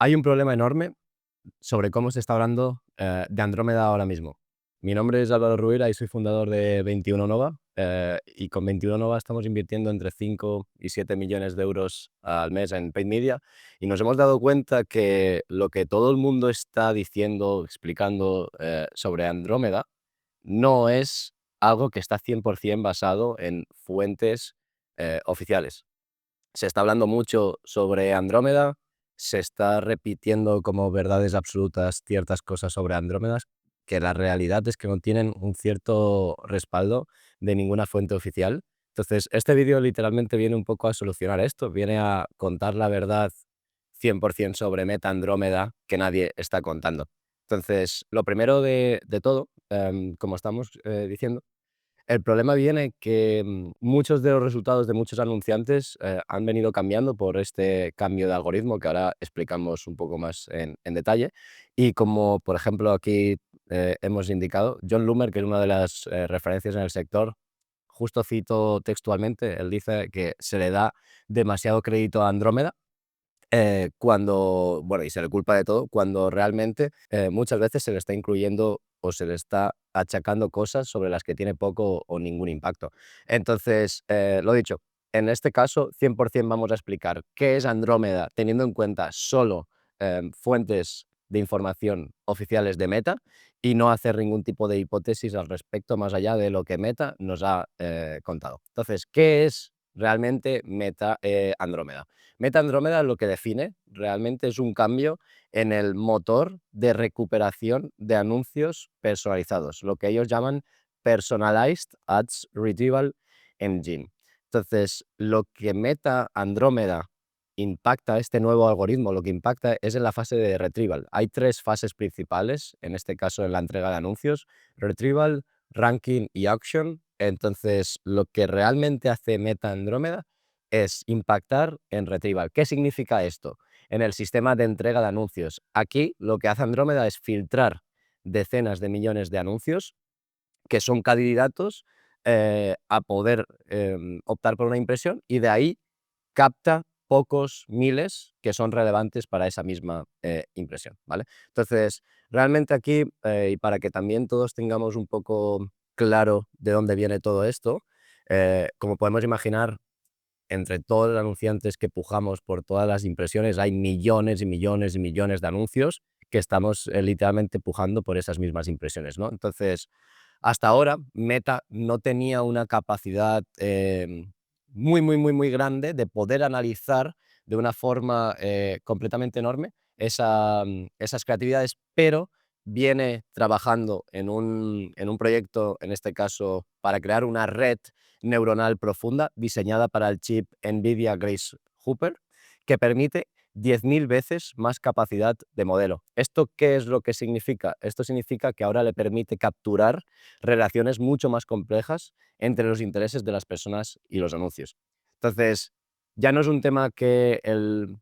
Hay un problema enorme sobre cómo se está hablando de Andrómeda ahora mismo. Mi nombre es Álvaro Ruira y soy fundador de 21 Nova. Y con 21 Nova estamos invirtiendo entre 5 y 7 millones de euros al mes en paid media. Y nos hemos dado cuenta que lo que todo el mundo está diciendo, explicando sobre Andrómeda, no es algo que está 100% basado en fuentes oficiales. Se está hablando mucho sobre Andrómeda, se está repitiendo como verdades absolutas ciertas cosas sobre Andrómedas, que la realidad es que no tienen un cierto respaldo de ninguna fuente oficial. Entonces, este vídeo literalmente viene un poco a solucionar esto, viene a contar la verdad 100% sobre Meta Andrómeda que nadie está contando. Entonces, lo primero de todo, como estamos diciendo, el problema viene que muchos de los resultados de muchos anunciantes han venido cambiando por este cambio de algoritmo que ahora explicamos un poco más en detalle. Y como, por ejemplo, aquí hemos indicado, John Loomer, que es una de las referencias en el sector, justo cito textualmente, él dice que se le da demasiado crédito a Andrómeda cuando, bueno, y se le culpa de todo, cuando realmente muchas veces se le está incluyendo o se le está achacando cosas sobre las que tiene poco o ningún impacto. Entonces, lo dicho, en este caso 100% vamos a explicar qué es Andrómeda teniendo en cuenta solo fuentes de información oficiales de Meta y no hacer ningún tipo de hipótesis al respecto más allá de lo que Meta nos ha contado. Entonces, ¿qué es realmente Meta Andrómeda? Meta Andrómeda lo que define realmente es un cambio en el motor de recuperación de anuncios personalizados, lo que ellos llaman Personalized Ads Retrieval Engine. Entonces, lo que Meta Andrómeda impacta este nuevo algoritmo, lo que impacta es en la fase de retrieval. Hay tres fases principales, en este caso en la entrega de anuncios: retrieval, ranking y auction. Entonces, lo que realmente hace Meta Andrómeda es impactar en retrieval. ¿Qué significa esto? En el sistema de entrega de anuncios. Aquí lo que hace Andrómeda es filtrar decenas de millones de anuncios que son candidatos a poder optar por una impresión, y de ahí capta pocos miles que son relevantes para esa misma impresión, ¿vale? Entonces, realmente aquí, y para que también todos tengamos un poco claro de dónde viene todo esto, como podemos imaginar, entre todos los anunciantes que pujamos por todas las impresiones, hay millones y millones y millones de anuncios que estamos literalmente pujando por esas mismas impresiones, ¿no? Entonces, hasta ahora, Meta no tenía una capacidad muy, muy, muy, muy grande de poder analizar de una forma completamente enorme esas creatividades, pero viene trabajando en un proyecto, en este caso, para crear una red neuronal profunda diseñada para el chip NVIDIA Grace Hopper, que permite 10.000 veces más capacidad de modelo. ¿Esto qué es lo que significa? Esto significa que ahora le permite capturar relaciones mucho más complejas entre los intereses de las personas y los anuncios. Entonces, ya no es un tema que el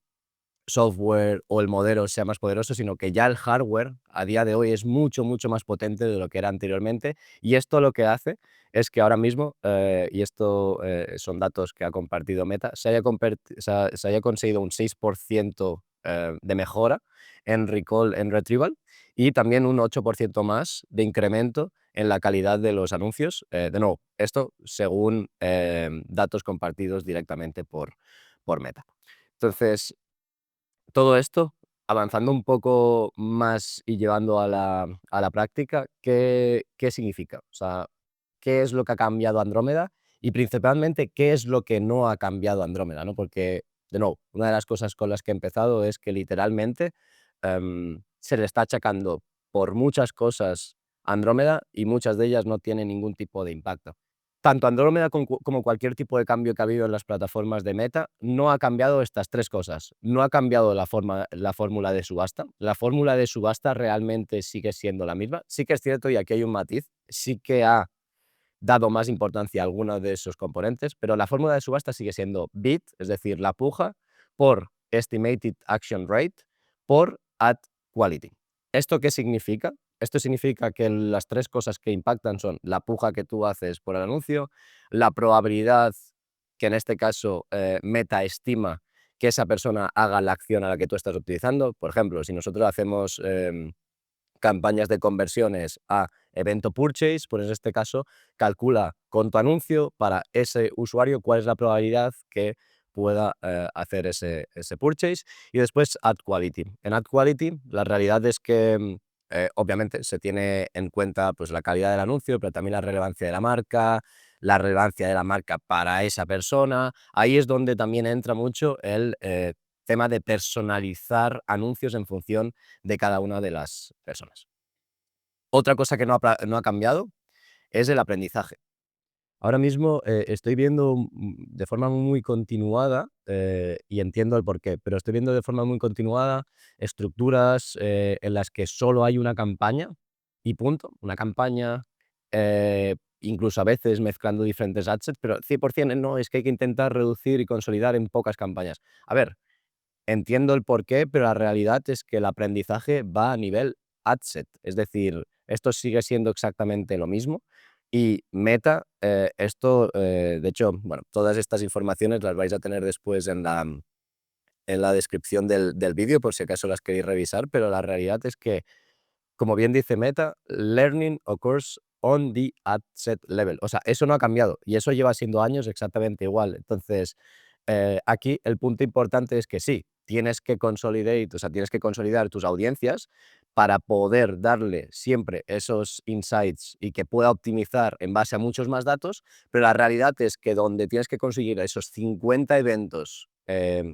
software o el modelo sea más poderoso, sino que ya el hardware a día de hoy es mucho, mucho más potente de lo que era anteriormente, y esto lo que hace es que ahora mismo, y esto son datos que ha compartido Meta, se haya conseguido un 6% de mejora en recall, en retrieval, y también un 8% más de incremento en la calidad de los anuncios. De nuevo, esto según datos compartidos directamente por Meta. Entonces, todo esto, avanzando un poco más y llevando a la práctica, ¿qué significa? O sea, ¿qué es lo que ha cambiado Andrómeda? Y principalmente, ¿qué es lo que no ha cambiado Andrómeda, ¿no? Porque, de nuevo, una de las cosas con las que he empezado es que literalmente se le está achacando por muchas cosas a Andrómeda y muchas de ellas no tienen ningún tipo de impacto. Tanto Andrómeda como cualquier tipo de cambio que ha habido en las plataformas de Meta, no ha cambiado estas tres cosas. No ha cambiado la fórmula de subasta. La fórmula de subasta realmente sigue siendo la misma. Sí que es cierto, y aquí hay un matiz, sí que ha dado más importancia a algunos de esos componentes, pero la fórmula de subasta sigue siendo bid, es decir, la puja, por estimated action rate, por ad quality. ¿Esto qué significa? Esto significa que las tres cosas que impactan son la puja que tú haces por el anuncio, la probabilidad que en este caso Meta estima que esa persona haga la acción a la que tú estás optimizando. Por ejemplo, si nosotros hacemos campañas de conversiones a evento purchase, pues en este caso calcula con tu anuncio para ese usuario cuál es la probabilidad que pueda hacer ese purchase. Y después ad quality. En ad quality la realidad es que obviamente se tiene en cuenta pues, la calidad del anuncio, pero también la relevancia de la relevancia de la marca para esa persona. Ahí es donde también entra mucho el tema de personalizar anuncios en función de cada una de las personas. Otra cosa que no ha cambiado es el aprendizaje. Ahora mismo estoy viendo de forma muy continuada, y entiendo el porqué, pero estoy viendo de forma muy continuada estructuras en las que solo hay una campaña y punto, una campaña, incluso a veces mezclando diferentes adsets, pero 100% no, es que hay que intentar reducir y consolidar en pocas campañas. A ver, entiendo el porqué, pero la realidad es que el aprendizaje va a nivel adset, es decir, esto sigue siendo exactamente lo mismo y Meta, de hecho, bueno, todas estas informaciones las vais a tener después en la descripción del vídeo por si acaso las queréis revisar, pero la realidad es que, como bien dice Meta, learning occurs on the adset level. O sea, eso no ha cambiado y eso lleva siendo años exactamente igual. Entonces, aquí el punto importante es que sí, tienes que tienes que consolidar tus audiencias para poder darle siempre esos insights y que pueda optimizar en base a muchos más datos, pero la realidad es que donde tienes que conseguir esos 50 eventos,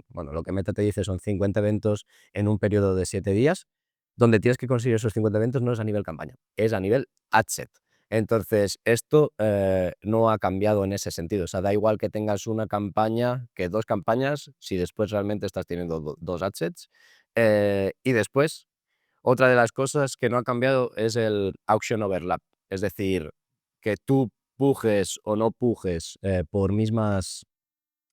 bueno, lo que Meta te dice son 50 eventos en un periodo de 7 días, donde tienes que conseguir esos 50 eventos no es a nivel campaña, es a nivel adset. Entonces, esto no ha cambiado en ese sentido. O sea, da igual que tengas una campaña que 2 campañas, si después realmente estás teniendo 2 adsets. Y después, otra de las cosas que no ha cambiado es el auction overlap. Es decir, que tú pujes o no pujes por mismas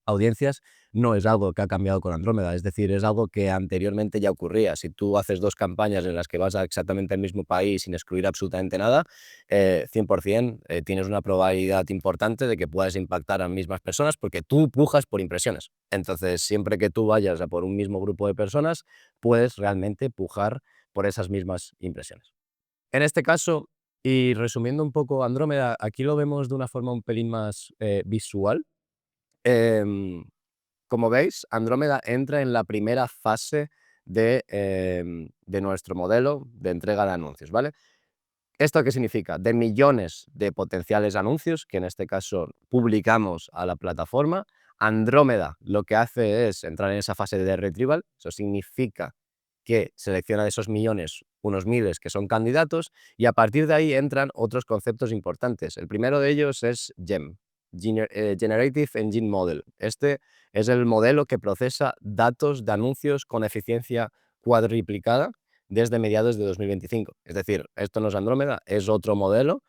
audiencias, no es algo que ha cambiado con Andrómeda, es decir, es algo que anteriormente ya ocurría. Si tú haces 2 campañas en las que vas a exactamente el mismo país sin excluir absolutamente nada, 100%, tienes una probabilidad importante de que puedas impactar a mismas personas porque tú pujas por impresiones. Entonces, siempre que tú vayas a por un mismo grupo de personas, puedes realmente pujar por esas mismas impresiones. En este caso, y resumiendo un poco Andrómeda, aquí lo vemos de una forma un pelín más visual. Em, Como veis, Andrómeda entra en la primera fase de nuestro modelo de entrega de anuncios, ¿vale? ¿Esto qué significa? De millones de potenciales anuncios, que en este caso publicamos a la plataforma, Andrómeda lo que hace es entrar en esa fase de retrieval. Eso significa que selecciona de esos millones unos miles que son candidatos y a partir de ahí entran otros conceptos importantes. El primero de ellos es GEM, Generative Engine Model. Este es el modelo que procesa datos de anuncios con eficiencia cuadriplicada desde mediados de 2025. Es decir, esto no es Andrómeda, es otro modelo,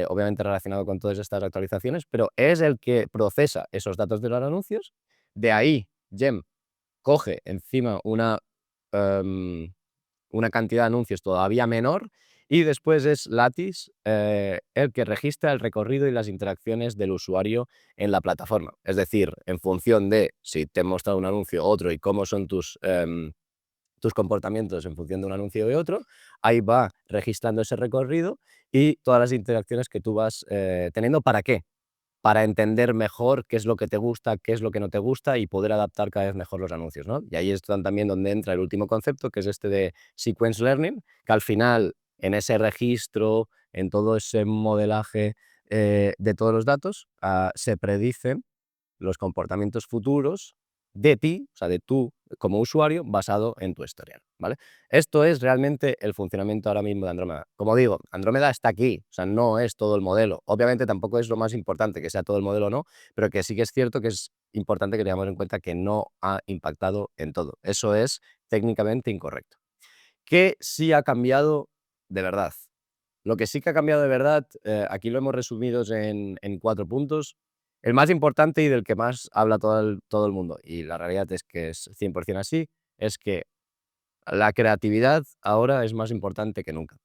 obviamente relacionado con todas estas actualizaciones, pero es el que procesa esos datos de los anuncios. De ahí, GEM coge encima una cantidad de anuncios todavía menor y después es Lattice el que registra el recorrido y las interacciones del usuario en la plataforma. Es decir, en función de si te he mostrado un anuncio u otro y cómo son tus comportamientos en función de un anuncio y otro, ahí va registrando ese recorrido y todas las interacciones que tú vas teniendo. ¿Para qué? Para entender mejor qué es lo que te gusta, qué es lo que no te gusta y poder adaptar cada vez mejor los anuncios, ¿no? Y ahí es también donde entra el último concepto, que es este de sequence learning, que al final, en ese registro, en todo ese modelaje de todos los datos, se predicen los comportamientos futuros de ti, o sea, de tú como usuario, basado en tu historial, ¿vale? Esto es realmente el funcionamiento ahora mismo de Andrómeda. Como digo, Andrómeda está aquí, o sea, no es todo el modelo. Obviamente tampoco es lo más importante que sea todo el modelo o no, pero que sí que es cierto que es importante que tengamos en cuenta que no ha impactado en todo. Eso es técnicamente incorrecto. ¿Qué sí ha cambiado de verdad? Lo que sí que ha cambiado de verdad, aquí lo hemos resumido en 4 puntos. El más importante y del que más habla todo el mundo, y la realidad es que es 100% así, es que la creatividad ahora es más importante que nunca,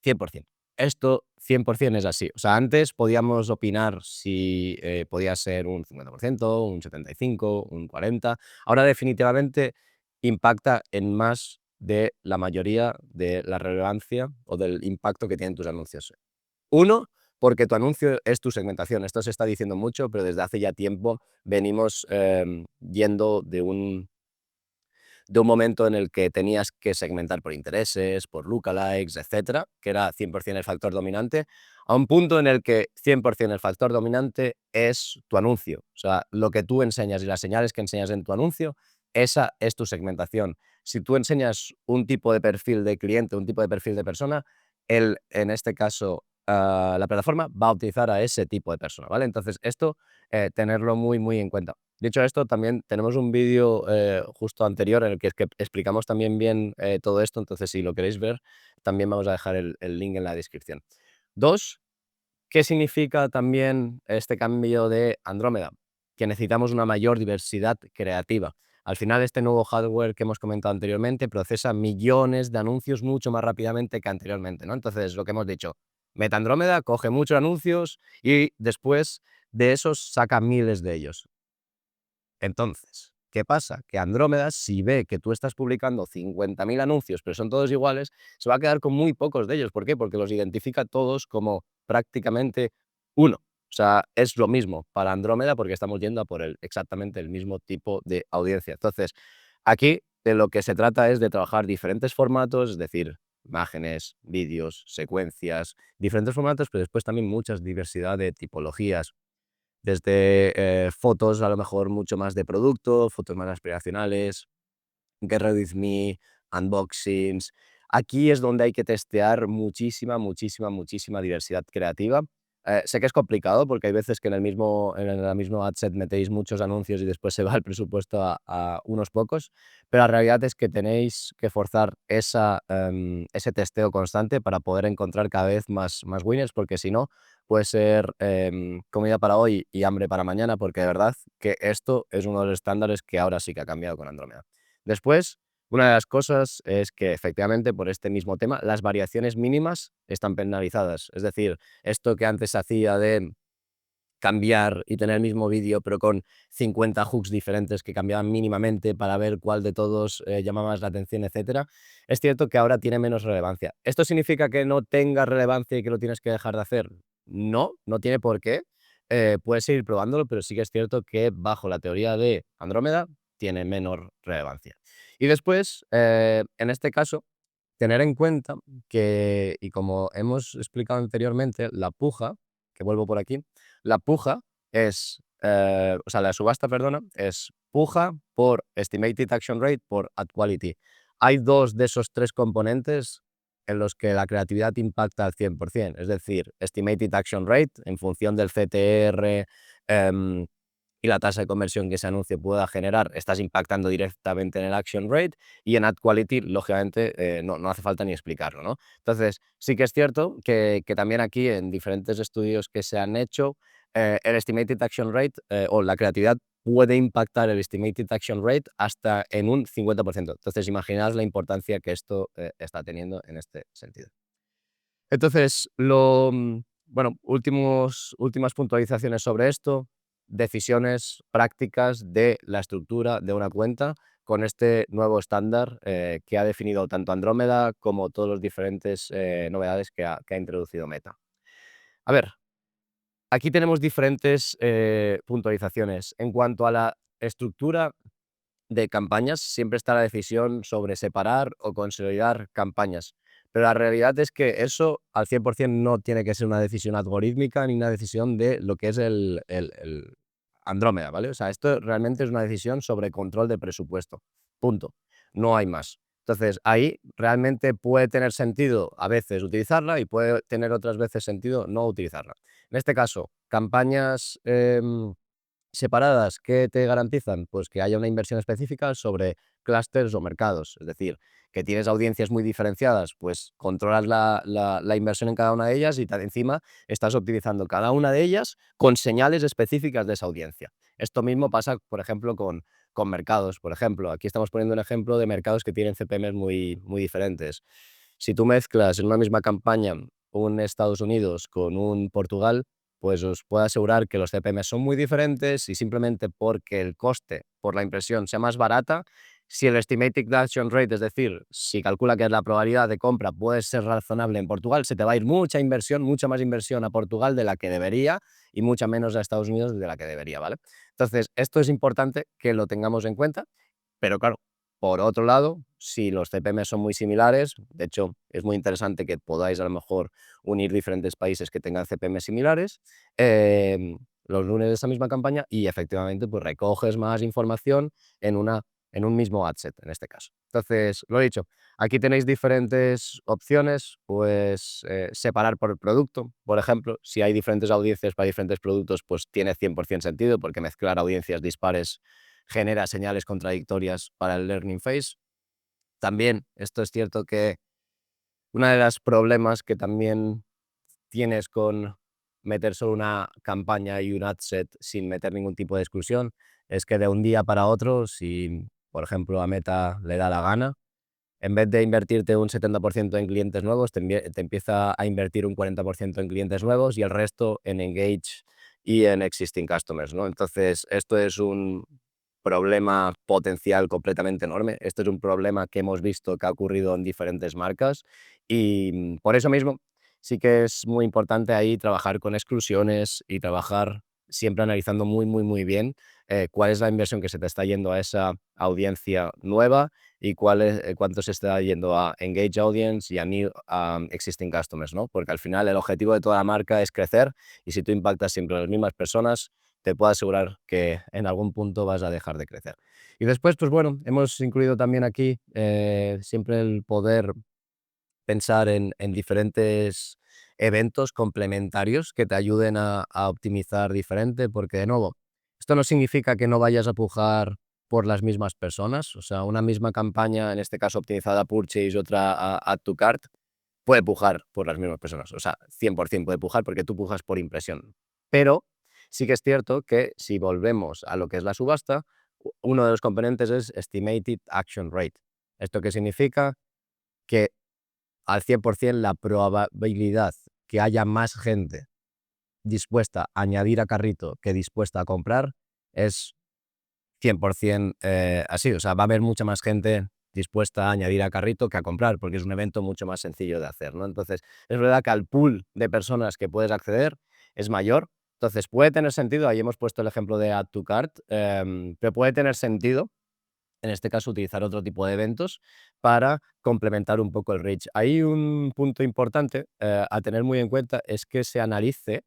100%. esto 100% es así. O sea, antes podíamos opinar si podía ser un 50%, un 75%, un 40%. Ahora definitivamente impacta en más de la mayoría de la relevancia o del impacto que tienen tus anuncios. Uno, porque tu anuncio es tu segmentación. Esto se está diciendo mucho, pero desde hace ya tiempo venimos yendo de un momento en el que tenías que segmentar por intereses, por lookalikes, etcétera, que era 100% el factor dominante, a un punto en el que 100% el factor dominante es tu anuncio. O sea, lo que tú enseñas y las señales que enseñas en tu anuncio, esa es tu segmentación. Si tú enseñas un tipo de perfil de cliente, un tipo de perfil de persona, en este caso, la plataforma va a utilizar a ese tipo de persona, ¿vale? Entonces, esto, tenerlo muy, muy en cuenta. Dicho esto, también tenemos un vídeo justo anterior en el que, es que explicamos también bien todo esto, entonces si lo queréis ver, también vamos a dejar el link en la descripción. Dos, ¿qué significa también este cambio de Andrómeda? Que necesitamos una mayor diversidad creativa. Al final, este nuevo hardware que hemos comentado anteriormente procesa millones de anuncios mucho más rápidamente que anteriormente, ¿no? Entonces, lo que hemos dicho, Meta Andrómeda coge muchos anuncios y después de esos saca miles de ellos. Entonces, ¿qué pasa? Que Andrómeda, si ve que tú estás publicando 50.000 anuncios, pero son todos iguales, se va a quedar con muy pocos de ellos. ¿Por qué? Porque los identifica todos como prácticamente uno. O sea, es lo mismo para Andrómeda porque estamos yendo a por exactamente el mismo tipo de audiencia. Entonces, aquí de lo que se trata es de trabajar diferentes formatos, es decir, imágenes, vídeos, secuencias, diferentes formatos, pero después también mucha diversidad de tipologías desde fotos a lo mejor mucho más de producto, fotos más aspiracionales, Get Ready With Me, unboxings. Aquí es donde hay que testear muchísima, muchísima, muchísima diversidad creativa. Sé que es complicado porque hay veces que en la misma ad set metéis muchos anuncios y después se va el presupuesto a unos pocos, pero la realidad es que tenéis que forzar ese testeo constante para poder encontrar cada vez más winners, porque si no, puede ser comida para hoy y hambre para mañana, porque de verdad que esto es uno de los estándares que ahora sí que ha cambiado con Andrómeda. Después, una de las cosas es que efectivamente por este mismo tema las variaciones mínimas están penalizadas. Es decir, esto que antes se hacía de cambiar y tener el mismo vídeo, pero con 50 hooks diferentes que cambiaban mínimamente para ver cuál de todos llamaba más la atención, etcétera, es cierto que ahora tiene menos relevancia. ¿Esto significa que no tenga relevancia y que lo tienes que dejar de hacer? No, no tiene por qué. Puedes seguir probándolo, pero sí que es cierto que bajo la teoría de Andrómeda tiene menor relevancia. Y después, en este caso, tener en cuenta que, y como hemos explicado anteriormente, la puja, que vuelvo por aquí, la puja es, o sea, la subasta, perdona, es puja por Estimated Action Rate por Ad Quality. Hay dos de esos tres componentes en los que la creatividad impacta al 100%, es decir, Estimated Action Rate en función del CTR, y la tasa de conversión que ese anuncio pueda generar, estás impactando directamente en el action rate, y en ad quality, lógicamente, no hace falta ni explicarlo, ¿no? Entonces, sí que es cierto que también aquí en diferentes estudios que se han hecho, el estimated action rate o la creatividad puede impactar el estimated action rate hasta en un 50%. Entonces, imaginaos la importancia que esto está teniendo en este sentido. Entonces, bueno, últimas puntualizaciones sobre esto, decisiones prácticas de la estructura de una cuenta con este nuevo estándar que ha definido tanto Andrómeda como todas las diferentes novedades que ha introducido Meta. A ver, aquí tenemos diferentes puntualizaciones. En cuanto a la estructura de campañas, siempre está la decisión sobre separar o consolidar campañas. Pero la realidad es que eso al 100% no tiene que ser una decisión algorítmica ni una decisión de lo que es el Andrómeda, ¿vale? O sea, esto realmente es una decisión sobre control de presupuesto. Punto. No hay más. Entonces, ahí realmente puede tener sentido a veces utilizarla y puede tener otras veces sentido no utilizarla. En este caso, campañas separadas, ¿qué te garantizan? Pues que haya una inversión específica sobre clústeres o mercados, es decir, que tienes audiencias muy diferenciadas, pues controlas la inversión en cada una de ellas y encima estás optimizando cada una de ellas con señales específicas de esa audiencia. Esto mismo pasa, por ejemplo, con mercados. Por ejemplo, aquí estamos poniendo un ejemplo de mercados que tienen CPMs muy, muy diferentes. Si tú mezclas en una misma campaña un Estados Unidos con un Portugal, pues os puedo asegurar que los CPM son muy diferentes y simplemente porque el coste por la impresión sea más barata, si el estimated action rate, es decir, si calcula que la probabilidad de compra puede ser razonable en Portugal, se te va a ir mucha inversión, mucha más inversión a Portugal de la que debería y mucha menos a Estados Unidos de la que debería, ¿vale? Entonces, esto es importante que lo tengamos en cuenta, pero claro, por otro lado, si los CPM son muy similares, de hecho, es muy interesante que podáis a lo mejor unir diferentes países que tengan CPM similares, los lunes de esa misma campaña y efectivamente pues recoges más información en, en un mismo adset, en este caso. Entonces, lo he dicho, aquí tenéis diferentes opciones, pues separar por producto, por ejemplo, si hay diferentes audiencias para diferentes productos, pues tiene 100% sentido porque mezclar audiencias dispares genera señales contradictorias para el learning phase. También, esto es cierto que uno de los problemas que también tienes con meter solo una campaña y un ad set sin meter ningún tipo de exclusión es que de un día para otro, si por ejemplo a Meta le da la gana, en vez de invertirte un 70% en clientes nuevos, te empieza a invertir un 40% en clientes nuevos y el resto en engage y en existing customers, ¿no? Entonces, esto es un problema potencial completamente enorme. Esto es un problema que hemos visto que ha ocurrido en diferentes marcas y por eso mismo sí que es muy importante ahí trabajar con exclusiones y trabajar siempre analizando muy bien cuál es la inversión que se te está yendo a esa audiencia nueva y cuánto se está yendo a engage audience y a new existing customers, ¿no? Porque al final el objetivo de toda la marca es crecer y si tú impactas siempre a las mismas personas, te puedo asegurar que en algún punto vas a dejar de crecer. Y después, pues bueno, hemos incluido también aquí siempre el poder pensar en diferentes eventos complementarios que te ayuden a optimizar diferente, porque de nuevo, esto no significa que no vayas a pujar por las mismas personas, o sea, una misma campaña, en este caso optimizada a purchase, otra a add to cart, puede pujar por las mismas personas, o sea, 100% puede pujar porque tú pujas por impresión. Pero sí que es cierto que si volvemos a lo que es la subasta, uno de los componentes es Estimated Action Rate. ¿Esto qué significa? Que al 100% la probabilidad que haya más gente dispuesta a añadir a carrito que dispuesta a comprar es 100% así. O sea, va a haber mucha más gente dispuesta a añadir a carrito que a comprar, porque es un evento mucho más sencillo de hacer, ¿no? Entonces, es verdad que al pool de personas que puedes acceder es mayor. Entonces, puede tener sentido, ahí hemos puesto el ejemplo de Add to Cart, pero puede tener sentido en este caso, utilizar otro tipo de eventos para complementar un poco el reach. Hay un punto importante a tener muy en cuenta, es que se analice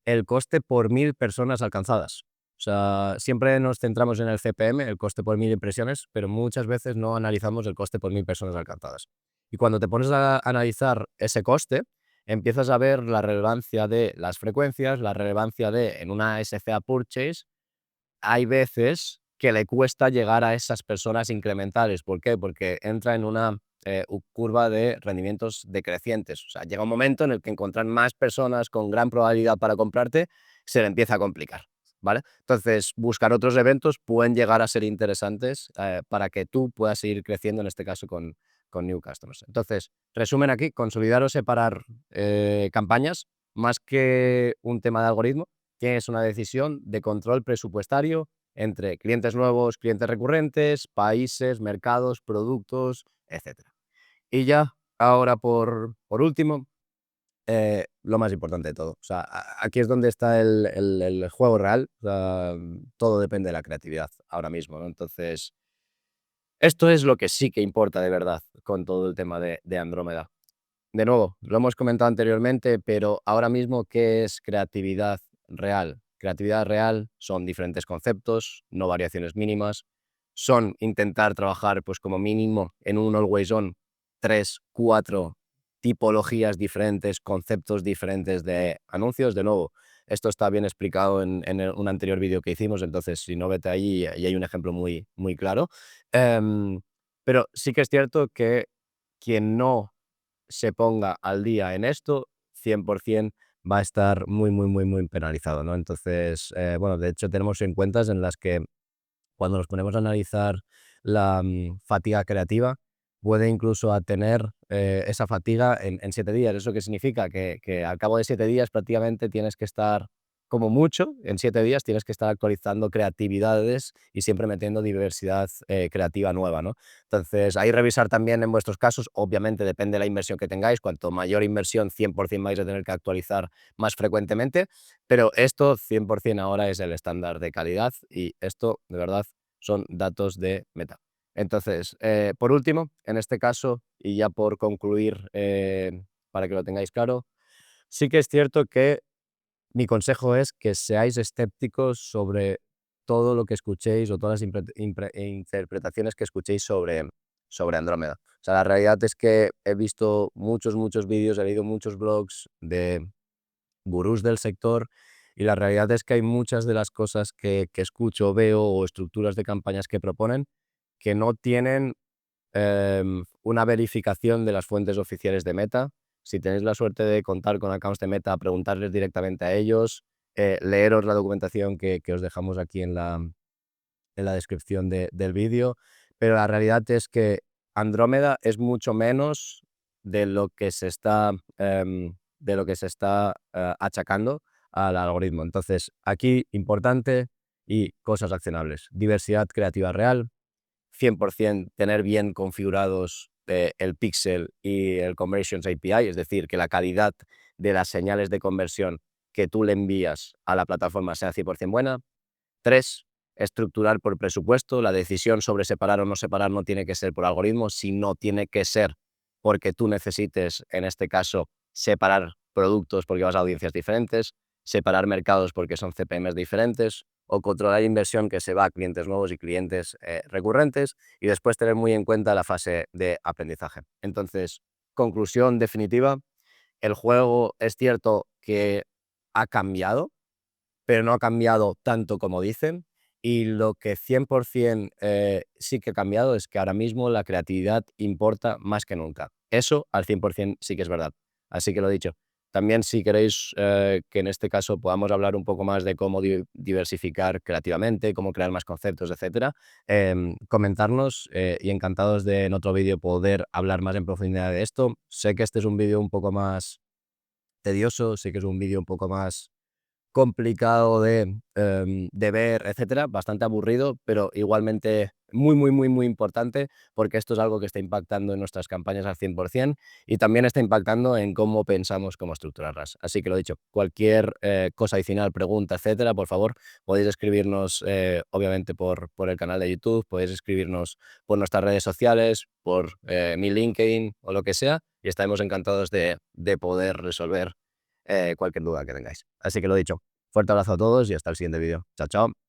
el coste por 1000 personas alcanzadas. O sea, siempre nos centramos en el CPM, el coste por 1000 impresiones, pero muchas veces no analizamos el coste por 1000 personas alcanzadas. Y cuando te pones a analizar ese coste, empiezas a ver la relevancia de las frecuencias, la relevancia de, en una SCA Purchase, hay veces que le cuesta llegar a esas personas incrementales. ¿Por qué? Porque entra en una curva de rendimientos decrecientes. O sea, llega un momento en el que encontrar más personas con gran probabilidad para comprarte se le empieza a complicar, ¿vale? Entonces, buscar otros eventos pueden llegar a ser interesantes para que tú puedas seguir creciendo, en este caso con new customers. Entonces, resumen aquí, consolidar o separar campañas, más que un tema de algoritmo, que es una decisión de control presupuestario entre clientes nuevos, clientes recurrentes, países, mercados, productos, etcétera. Y ya, ahora por último, lo más importante de todo. O sea, aquí es donde está el juego real. O sea, todo depende de la creatividad ahora mismo, ¿no? Entonces, esto es lo que sí que importa de verdad con todo el tema de Andrómeda. De nuevo, lo hemos comentado anteriormente, pero ahora mismo, ¿qué es creatividad real? Creatividad real son diferentes conceptos, no variaciones mínimas, son intentar trabajar pues como mínimo en un always on 3, 4 tipologías diferentes, conceptos diferentes de anuncios. De nuevo, esto está bien explicado en un anterior vídeo que hicimos, entonces si no, vete ahí y hay un ejemplo muy claro. Em, pero sí que es cierto que quien no se ponga al día en esto, 100% va a estar muy penalizado, ¿no? Entonces, bueno, de hecho tenemos en cuentas en las que cuando nos ponemos a analizar la fatiga creativa, puede incluso a tener esa fatiga en 7 días. ¿Eso qué significa? Que al cabo de 7 días prácticamente tienes que estar, como mucho, en 7 días tienes que estar actualizando creatividades y siempre metiendo diversidad creativa nueva, ¿no? Entonces, ahí revisar también en vuestros casos, obviamente depende de la inversión que tengáis, cuanto mayor inversión, 100% vais a tener que actualizar más frecuentemente, pero esto 100% ahora es el estándar de calidad y esto, de verdad, son datos de Meta. Entonces, por último, en este caso, y ya por concluir, para que lo tengáis claro, sí que es cierto que mi consejo es que seáis escépticos sobre todo lo que escuchéis o todas las interpretaciones que escuchéis sobre Andrómeda. O sea, la realidad es que he visto muchos vídeos, he leído muchos blogs de gurús del sector y la realidad es que hay muchas de las cosas que escucho, veo o estructuras de campañas que proponen que no tienen una verificación de las fuentes oficiales de Meta. Si tenéis la suerte de contar con accounts de Meta, preguntarles directamente a ellos, leeros la documentación que os dejamos aquí en la descripción del vídeo, pero la realidad es que Andrómeda es mucho menos de lo que se está, achacando al algoritmo. Entonces, aquí importante y cosas accionables. Diversidad creativa real, 100% tener bien configurados el pixel y el Conversions API, es decir, que la calidad de las señales de conversión que tú le envías a la plataforma sea 100% buena. 3, estructurar por presupuesto. La decisión sobre separar o no separar no tiene que ser por algoritmo, sino tiene que ser porque tú necesites, en este caso, separar productos porque vas a audiencias diferentes, separar mercados porque son CPMs diferentes, o controlar inversión que se va a clientes nuevos y clientes recurrentes, y después tener muy en cuenta la fase de aprendizaje. Entonces, conclusión definitiva, el juego es cierto que ha cambiado, pero no ha cambiado tanto como dicen. Y lo que 100% sí que ha cambiado es que ahora mismo la creatividad importa más que nunca. Eso al 100% sí que es verdad. Así que lo dicho. También si queréis que en este caso podamos hablar un poco más de cómo diversificar creativamente, cómo crear más conceptos, etcétera, comentarnos y encantados de en otro vídeo poder hablar más en profundidad de esto. Sé que este es un vídeo un poco más tedioso, sé que es un vídeo un poco más complicado de ver, etcétera, bastante aburrido, pero igualmente muy importante, porque esto es algo que está impactando en nuestras campañas al 100% y también está impactando en cómo pensamos cómo estructurarlas. Así que lo dicho, cualquier cosa adicional, pregunta, etcétera, por favor, podéis escribirnos, obviamente, por el canal de YouTube, podéis escribirnos por nuestras redes sociales, por mi LinkedIn o lo que sea, y estaremos encantados de poder resolver cualquier duda que tengáis. Así que lo dicho, fuerte abrazo a todos y hasta el siguiente vídeo. Chao, chao.